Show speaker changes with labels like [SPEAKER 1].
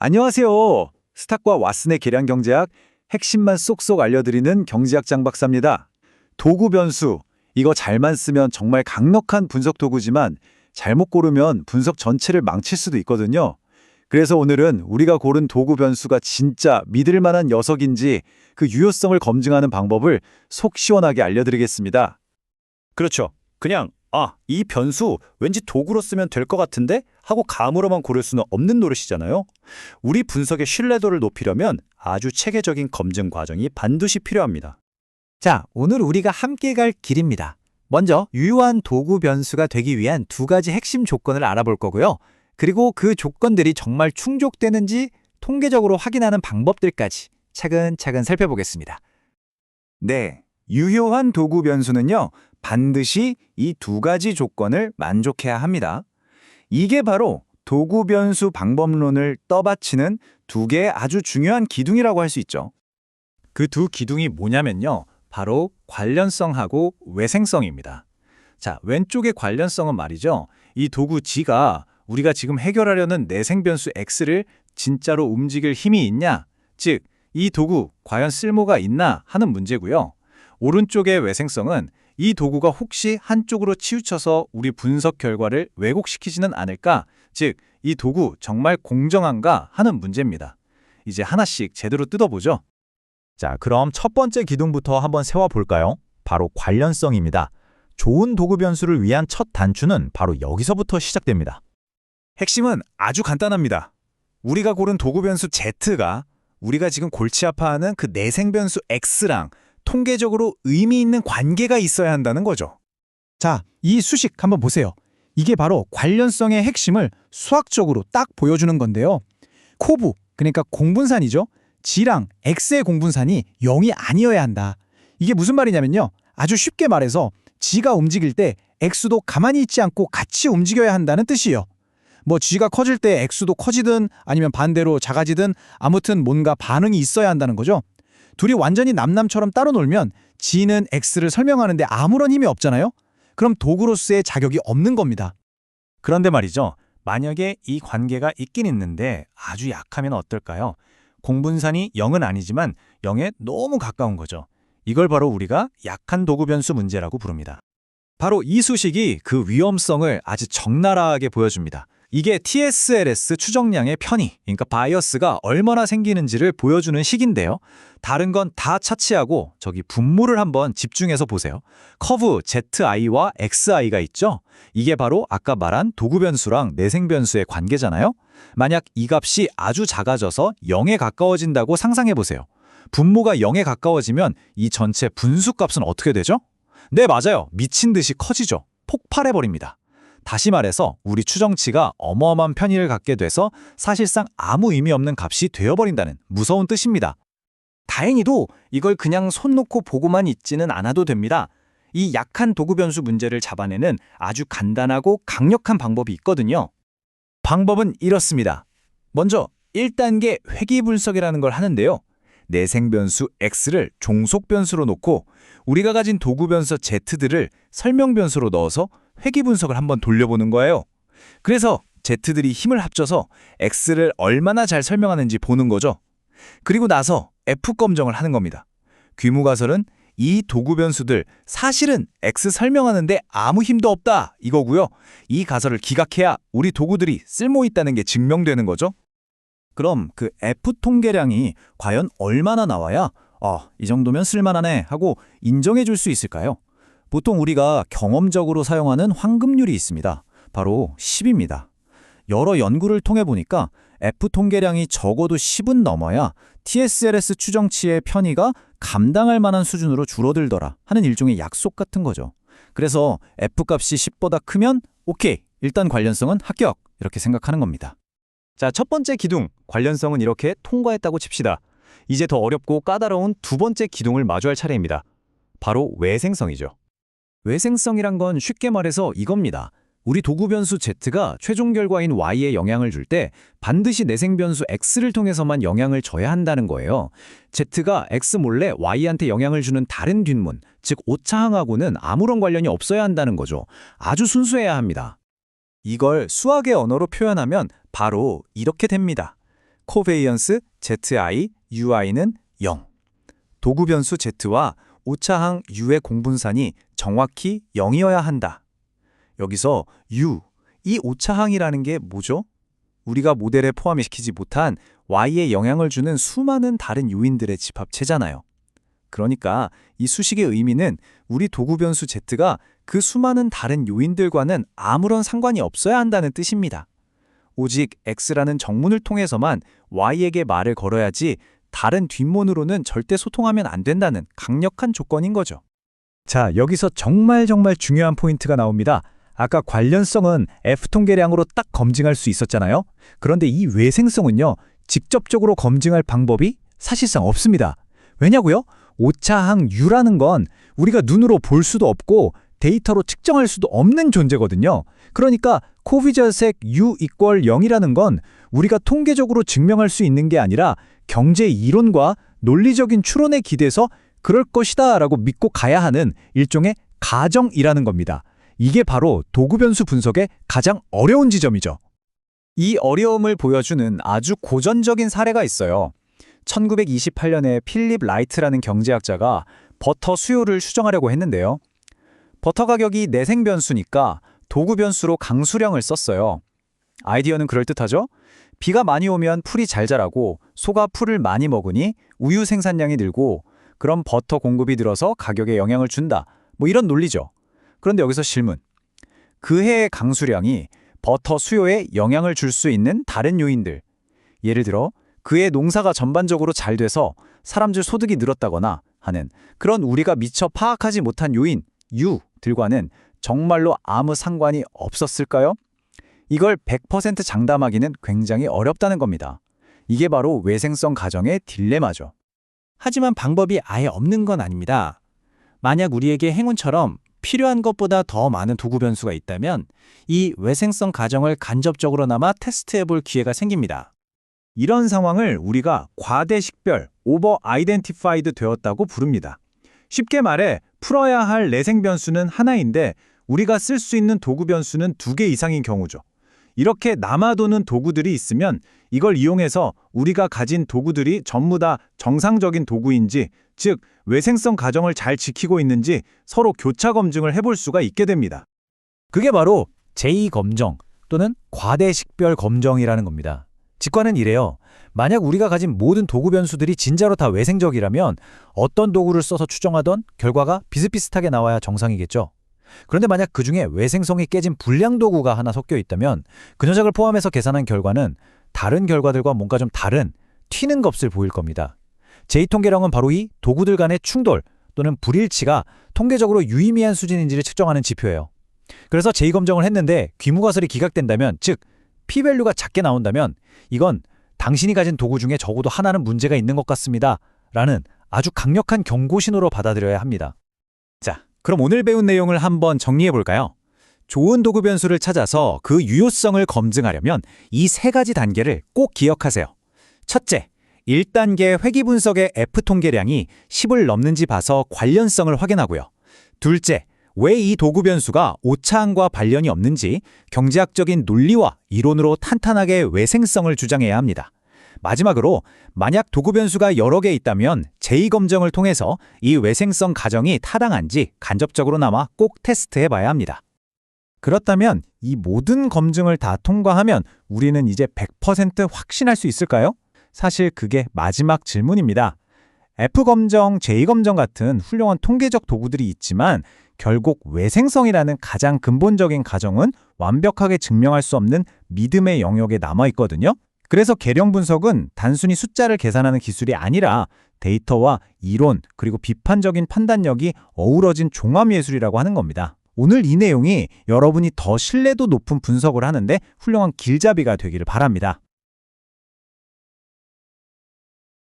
[SPEAKER 1] 안녕하세요. 스탁과 왓슨의 계량 경제학 핵심만 쏙쏙 알려드리는 경제학 장 박사입니다. 도구 변수, 이거 잘만 쓰면 정말 강력한 분석 도구지만 잘못 고르면 분석 전체를 망칠 수도 있거든요. 그래서 오늘은 우리가 고른 도구 변수가 진짜 믿을 만한 녀석인지 그 유효성을 검증하는 방법을 속 시원하게 알려드리겠습니다.
[SPEAKER 2] 그렇죠. 그냥 이 변수 왠지 도구로 쓰면 될 것 같은데? 하고 감으로만 고를 수는 없는 노릇이잖아요. 우리 분석의 신뢰도를 높이려면 아주 체계적인 검증 과정이 반드시 필요합니다.
[SPEAKER 3] 자, 오늘 우리가 함께 갈 길입니다. 먼저 유효한 도구 변수가 되기 위한 두 가지 핵심 조건을 알아볼 거고요. 그리고 그 조건들이 정말 충족되는지 통계적으로 확인하는 방법들까지 차근차근 살펴보겠습니다.
[SPEAKER 4] 네, 유효한 도구 변수는요, 반드시 이 두 가지 조건을 만족해야 합니다. 이게 바로 도구 변수 방법론을 떠받치는 두 개의 아주 중요한 기둥이라고 할 수 있죠.
[SPEAKER 3] 그 두 기둥이 뭐냐면요. 바로 관련성하고 외생성입니다. 자, 왼쪽의 관련성은 말이죠. 이 도구 G가 우리가 지금 해결하려는 내생 변수 X를 진짜로 움직일 힘이 있냐? 즉, 이 도구 과연 쓸모가 있나 하는 문제고요. 오른쪽의 외생성은 이 도구가 혹시 한쪽으로 치우쳐서 우리 분석 결과를 왜곡시키지는 않을까? 즉, 이 도구 정말 공정한가 하는 문제입니다. 이제 하나씩 제대로 뜯어보죠.
[SPEAKER 5] 자, 그럼 첫 번째 기둥부터 한번 세워볼까요? 바로 관련성입니다. 좋은 도구 변수를 위한 첫 단추는 바로 여기서부터 시작됩니다.
[SPEAKER 3] 핵심은 아주 간단합니다. 우리가 고른 도구 변수 Z가 우리가 지금 골치 아파하는 그 내생 변수 X랑 통계적으로 의미 있는 관계가 있어야 한다는 거죠. 자, 이 수식 한번 보세요. 이게 바로 관련성의 핵심을 수학적으로 딱 보여주는 건데요. 코브, 그러니까 공분산이죠. G랑 X의 공분산이 0이 아니어야 한다. 이게 무슨 말이냐면요. 아주 쉽게 말해서 G가 움직일 때 X도 가만히 있지 않고 같이 움직여야 한다는 뜻이에요. 뭐 G가 커질 때 X도 커지든 아니면 반대로 작아지든 아무튼 뭔가 반응이 있어야 한다는 거죠. 둘이 완전히 남남처럼 따로 놀면 G는 X를 설명하는데 아무런 힘이 없잖아요. 그럼 도구로서의 자격이 없는 겁니다. 그런데 말이죠. 만약에 이 관계가 있긴 있는데 아주 약하면 어떨까요? 공분산이 0은 아니지만 0에 너무 가까운 거죠. 이걸 바로 우리가 약한 도구 변수 문제라고 부릅니다. 바로 이 수식이 그 위험성을 아주 적나라하게 보여줍니다. 이게 TSLS 추정량의 편의, 그러니까 바이어스가 얼마나 생기는지를 보여주는 식인데요. 다른 건 다 차치하고 저기 분모를 한번 집중해서 보세요. 커브 ZI와 XI가 있죠? 이게 바로 아까 말한 도구 변수랑 내생 변수의 관계잖아요. 만약 이 값이 아주 작아져서 0에 가까워진다고 상상해 보세요. 분모가 0에 가까워지면 이 전체 분수 값은 어떻게 되죠? 네, 맞아요. 미친 듯이 커지죠. 폭발해버립니다. 다시 말해서 우리 추정치가 어마어마한 편의를 갖게 돼서 사실상 아무 의미 없는 값이 되어버린다는 무서운 뜻입니다. 다행히도 이걸 그냥 손 놓고 보고만 있지는 않아도 됩니다. 이 약한 도구 변수 문제를 잡아내는 아주 간단하고 강력한 방법이 있거든요. 방법은 이렇습니다. 먼저 1단계 회귀 분석이라는 걸 하는데요. 내생 변수 X를 종속 변수로 놓고 우리가 가진 도구 변수 Z들을 설명 변수로 넣어서 회귀 분석을 한번 돌려보는 거예요. 그래서 Z들이 힘을 합쳐서 X를 얼마나 잘 설명하는지 보는 거죠. 그리고 나서 F 검정을 하는 겁니다. 귀무가설은 이 도구 변수들 사실은 X 설명하는데 아무 힘도 없다 이거고요. 이 가설을 기각해야 우리 도구들이 쓸모 있다는 게 증명되는 거죠. 그럼 그 F 통계량이 과연 얼마나 나와야 이 정도면 쓸만하네 하고 인정해 줄 수 있을까요? 보통 우리가 경험적으로 사용하는 황금률이 있습니다. 바로 10입니다. 여러 연구를 통해 보니까 F 통계량이 적어도 10은 넘어야 TSLS 추정치의 편의가 감당할 만한 수준으로 줄어들더라 하는 일종의 약속 같은 거죠. 그래서 F값이 10보다 크면 오케이, 일단 관련성은 합격 이렇게 생각하는 겁니다. 자, 첫 번째 기둥, 관련성은 이렇게 통과했다고 칩시다. 이제 더 어렵고 까다로운 두 번째 기둥을 마주할 차례입니다. 바로 외생성이죠. 외생성이란 건 쉽게 말해서 이겁니다. 우리 도구 변수 Z가 최종 결과인 Y에 영향을 줄 때 반드시 내생 변수 X를 통해서만 영향을 줘야 한다는 거예요. Z가 X 몰래 Y한테 영향을 주는 다른 뒷문, 즉 오차항하고는 아무런 관련이 없어야 한다는 거죠. 아주 순수해야 합니다. 이걸 수학의 언어로 표현하면 바로 이렇게 됩니다. 코베이언스 ZI, UI는 0. 도구 변수 Z와 오차항 U의 공분산이 정확히 0이어야 한다. 여기서 U, 이 오차항이라는 게 뭐죠? 우리가 모델에 포함시키지 못한 Y에 영향을 주는 수많은 다른 요인들의 집합체잖아요. 그러니까 이 수식의 의미는 우리 도구 변수 Z가 그 수많은 다른 요인들과는 아무런 상관이 없어야 한다는 뜻입니다. 오직 X라는 정문을 통해서만 Y에게 말을 걸어야지 다른 뒷문으로는 절대 소통하면 안 된다는 강력한 조건인 거죠.
[SPEAKER 5] 자, 여기서 정말 중요한 포인트가 나옵니다. 아까 관련성은 F통계량으로 딱 검증할 수 있었잖아요. 그런데 이 외생성은요, 직접적으로 검증할 방법이 사실상 없습니다. 왜냐고요? 오차항 U라는 건 우리가 눈으로 볼 수도 없고 데이터로 측정할 수도 없는 존재거든요. 그러니까 코비저색 U 이퀄 0이라는 건 우리가 통계적으로 증명할 수 있는 게 아니라 경제 이론과 논리적인 추론에 기대서 그럴 것이다 라고 믿고 가야 하는 일종의 가정이라는 겁니다. 이게 바로 도구 변수 분석의 가장 어려운 지점이죠.
[SPEAKER 3] 이 어려움을 보여주는 아주 고전적인 사례가 있어요. 1928년에 필립 라이트라는 경제학자가 버터 수요를 추정하려고 했는데요. 버터 가격이 내생 변수니까 도구 변수로 강수량을 썼어요. 아이디어는 그럴듯하죠? 비가 많이 오면 풀이 잘 자라고 소가 풀을 많이 먹으니 우유 생산량이 늘고 그럼 버터 공급이 늘어서 가격에 영향을 준다. 뭐 이런 논리죠. 그런데 여기서 질문. 그 해의 강수량이 버터 수요에 영향을 줄 수 있는 다른 요인들. 예를 들어 그해 농사가 전반적으로 잘 돼서 사람들 소득이 늘었다거나 하는 그런 우리가 미처 파악하지 못한 요인, U들과는 정말로 아무 상관이 없었을까요? 이걸 100% 장담하기는 굉장히 어렵다는 겁니다. 이게 바로 외생성 가정의 딜레마죠. 하지만 방법이 아예 없는 건 아닙니다. 만약 우리에게 행운처럼 필요한 것보다 더 많은 도구 변수가 있다면 이 외생성 가정을 간접적으로나마 테스트해 볼 기회가 생깁니다.
[SPEAKER 1] 이런 상황을 우리가 과대식별, 오버 아이덴티파이드 되었다고 부릅니다. 쉽게 말해 풀어야 할 내생 변수는 하나인데 우리가 쓸 수 있는 도구 변수는 2개 이상인 경우죠. 이렇게 남아도는 도구들이 있으면 이걸 이용해서 우리가 가진 도구들이 전부 다 정상적인 도구인지, 즉 외생성 가정을 잘 지키고 있는지 서로 교차 검증을 해볼 수가 있게 됩니다.
[SPEAKER 5] 그게 바로 제2검정 또는 과대식별 검정이라는 겁니다. 직관은 이래요. 만약 우리가 가진 모든 도구 변수들이 진짜로 다 외생적이라면 어떤 도구를 써서 추정하던 결과가 비슷비슷하게 나와야 정상이겠죠. 그런데 만약 그중에 외생성이 깨진 불량 도구가 하나 섞여 있다면 그 녀석을 포함해서 계산한 결과는 다른 결과들과 뭔가 좀 다른 튀는 값을 보일 겁니다. 제2통계량은 바로 이 도구들 간의 충돌 또는 불일치가 통계적으로 유의미한 수준인지를 측정하는 지표예요. 그래서 제2검정을 했는데 귀무가설이 기각된다면, 즉 P-밸류가 작게 나온다면 이건 당신이 가진 도구 중에 적어도 하나는 문제가 있는 것 같습니다 라는 아주 강력한 경고 신호로 받아들여야 합니다.
[SPEAKER 3] 자, 그럼 오늘 배운 내용을 한번 정리해 볼까요? 좋은 도구 변수를 찾아서 그 유효성을 검증하려면 이 3가지 단계를 꼭 기억하세요. 첫째, 1단계 회귀 분석의 F통계량이 10을 넘는지 봐서 관련성을 확인하고요. 둘째, 왜 이 도구 변수가 오차항과 관련이 없는지 경제학적인 논리와 이론으로 탄탄하게 외생성을 주장해야 합니다. 마지막으로 만약 도구 변수가 여러 개 있다면 제2검정을 통해서 이 외생성 가정이 타당한지 간접적으로나마 꼭 테스트해 봐야 합니다. 그렇다면 이 모든 검증을 다 통과하면 우리는 이제 100% 확신할 수 있을까요? 사실 그게 마지막 질문입니다. F검정, 제2검정 같은 훌륭한 통계적 도구들이 있지만 결국 외생성이라는 가장 근본적인 가정은 완벽하게 증명할 수 없는 믿음의 영역에 남아있거든요. 그래서 계량 분석은 단순히 숫자를 계산하는 기술이 아니라 데이터와 이론 그리고 비판적인 판단력이 어우러진 종합예술이라고 하는 겁니다. 오늘 이 내용이 여러분이 더 신뢰도 높은 분석을 하는데 훌륭한 길잡이가 되기를 바랍니다.